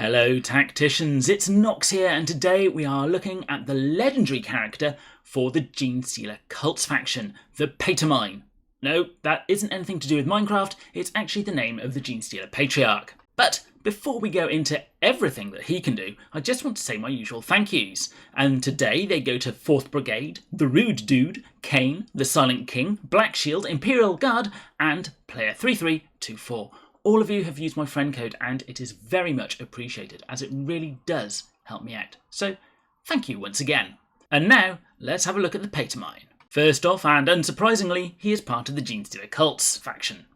Hello tacticians, it's Nox here, and today we are looking at the legendary character for the Genestealer Cults faction, the Patermine. No, that isn't anything to do with Minecraft, it's actually the name of the Genestealer Patriarch. But before we go into everything that he can do, I just want to say my usual thank yous. And today they go to 4th Brigade, The Rude Dude, Kane, The Silent King, Black Shield, Imperial Guard, and Player 3324. All of you have used my friend code and it is very much appreciated as it really does help me out. So thank you once again. And now let's have a look at the Patermine. First off, and unsurprisingly, he is part of the Genestealer Cults faction.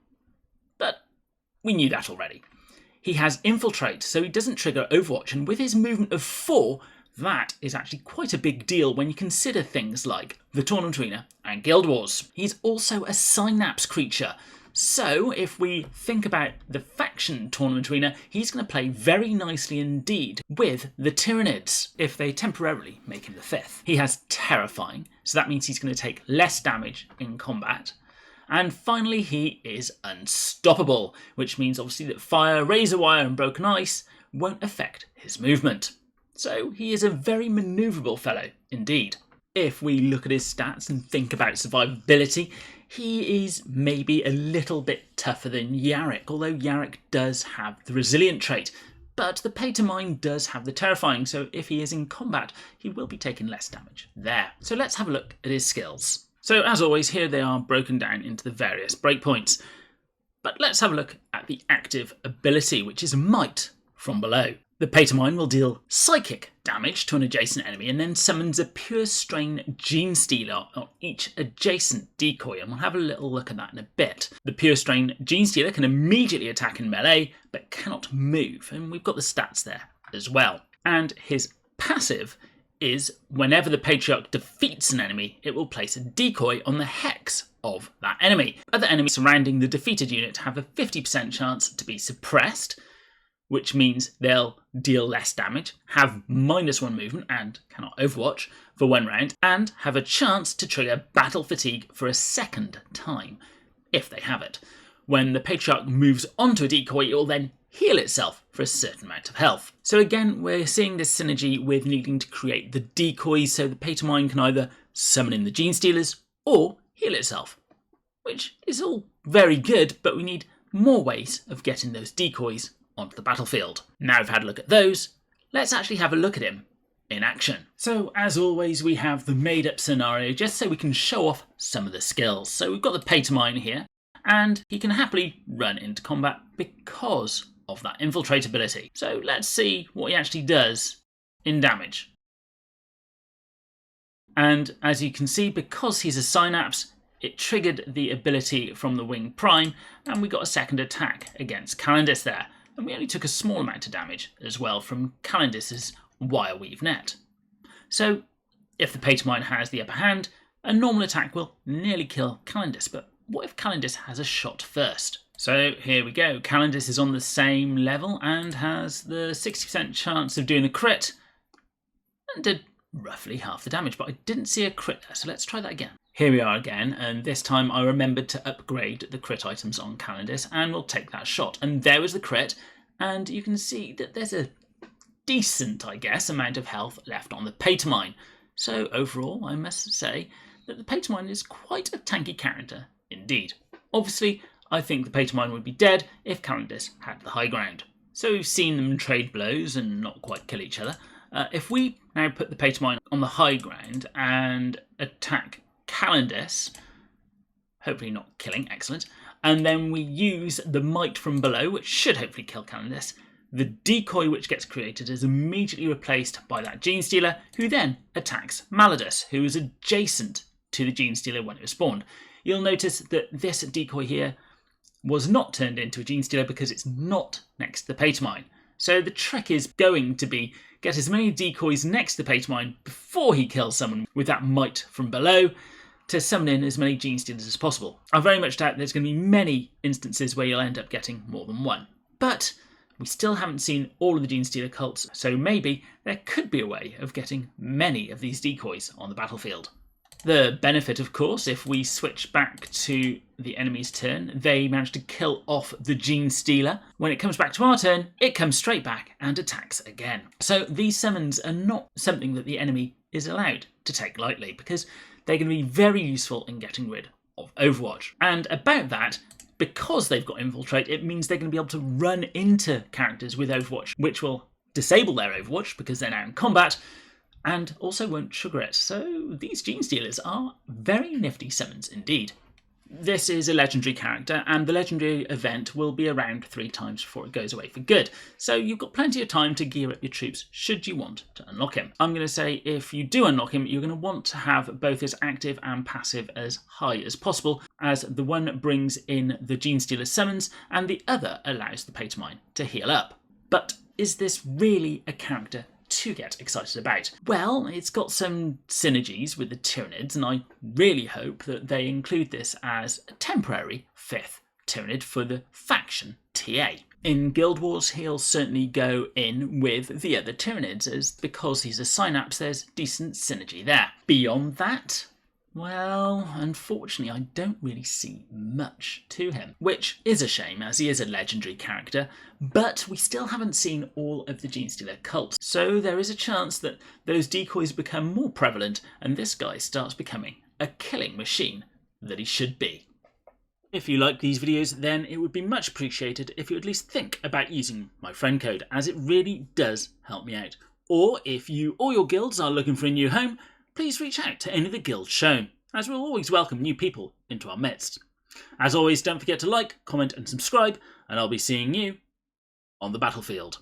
But we knew that already. He has Infiltrate, so he doesn't trigger Overwatch, and with his movement of 4, that is actually quite a big deal when you consider things like the Tournament Arena and Guild Wars. He's also a Synapse creature. So, if we think about the faction Tournament Arena, he's going to play very nicely indeed with the Tyranids, if they temporarily make him the 5th. He has Terrifying, so that means he's going to take less damage in combat. And finally, he is Unstoppable, which means obviously that fire, razor wire and broken ice won't affect his movement. So, he is a very manoeuvrable fellow indeed. If we look at his stats and think about survivability, he is maybe a little bit tougher than Yarrick, although Yarrick does have the Resilient trait. But the Patermine does have the Terrifying, so if he is in combat, he will be taking less damage there. So let's have a look at his skills. So as always, here they are broken down into the various breakpoints. But let's have a look at the active ability, which is Might from below. The Patermine will deal psychic damage to an adjacent enemy and then summons a pure strain Genestealer on each adjacent decoy, and we'll have a little look at that in a bit. The pure strain Genestealer can immediately attack in melee but cannot move, and we've got the stats there as well. And his passive is whenever the Patriarch defeats an enemy, it will place a decoy on the hex of that enemy. Other enemies surrounding the defeated unit have a 50% chance to be suppressed, which means they'll deal less damage, have -1 movement and cannot overwatch for 1 round, and have a chance to trigger battle fatigue for a 2nd time, if they have it. When the Patriarch moves onto a decoy, it will then heal itself for a certain amount of health. So again, we're seeing this synergy with needing to create the decoys, so the Patermine can either summon in the Genestealers or heal itself, which is all very good, but we need more ways of getting those decoys onto the battlefield. Now we've had a look at those, let's actually have a look at him in action. So as always, we have the made up scenario just so we can show off some of the skills. So we've got the Patermine here, and he can happily run into combat because of that Infiltrate ability. So let's see what he actually does in damage. And as you can see, because he's a Synapse, it triggered the ability from the Wing Prime, and we got a 2nd attack against Calandis there. And we only took a small amount of damage as well from Calandis' Wire Weave Net. So, if the Patermine has the upper hand, a normal attack will nearly kill Calandis, but what if Calandis has a shot first? So here we go, Calandis is on the same level and has the 60% chance of doing the crit, and did roughly half the damage, but I didn't see a crit there, so let's try that again. Here we are again, and this time I remembered to upgrade the crit items on Calandis, and we'll take that shot. And there was the crit, and you can see that there's a decent, I guess, amount of health left on the Patermine. So overall, I must say that the Patermine is quite a tanky character indeed. Obviously, I think the Patermine would be dead if Calandis had the high ground. So we've seen them trade blows and not quite kill each other. If we now put the Patermine on the high ground and attack Calandis, hopefully not killing, excellent, and then we use the Might from below, which should hopefully kill Calandis, the decoy which gets created is immediately replaced by that Genestealer, who then attacks Malodus, who is adjacent to the Genestealer when it was spawned. You'll notice that this decoy here was not turned into a Genestealer because it's not next to the Patermine. So the trick is going to be get as many decoys next to the Patermine before he kills someone with that Might from below to summon in as many Genestealers as possible. I very much doubt there's going to be many instances where you'll end up getting more than one. But we still haven't seen all of the Genestealer cults, so maybe there could be a way of getting many of these decoys on the battlefield. The benefit, of course, if we switch back to the enemy's turn, they manage to kill off the Genestealer. When it comes back to our turn, it comes straight back and attacks again. So these summons are not something that the enemy is allowed to take lightly, because they're going to be very useful in getting rid of Overwatch. And about that, because they've got Infiltrate, it means they're going to be able to run into characters with Overwatch, which will disable their Overwatch because they're now in combat, and also won't trigger it. So these Genestealers are very nifty summons indeed. This is a legendary character, and the legendary event will be around 3 times before it goes away for good. So you've got plenty of time to gear up your troops should you want to unlock him. I'm going to say if you do unlock him, you're going to want to have both his active and passive as high as possible, as the one brings in the Genestealer summons and the other allows the Patermine to heal up. But is this really a character to get excited about? Well, it's got some synergies with the Tyranids, and I really hope that they include this as a temporary 5th Tyranid for the faction TA. In Guild Wars, he'll certainly go in with the other Tyranids, as because he's a Synapse, there's decent synergy there. Beyond that, well, unfortunately, I don't really see much to him, which is a shame as he is a legendary character, but we still haven't seen all of the Genestealer cult, so there is a chance that those decoys become more prevalent and this guy starts becoming a killing machine that he should be. If you like these videos, then it would be much appreciated if you at least think about using my friend code, as it really does help me out. Or if you or your guilds are looking for a new home, please reach out to any of the guilds shown, as we'll always welcome new people into our midst. As always, don't forget to like, comment and subscribe, and I'll be seeing you on the battlefield.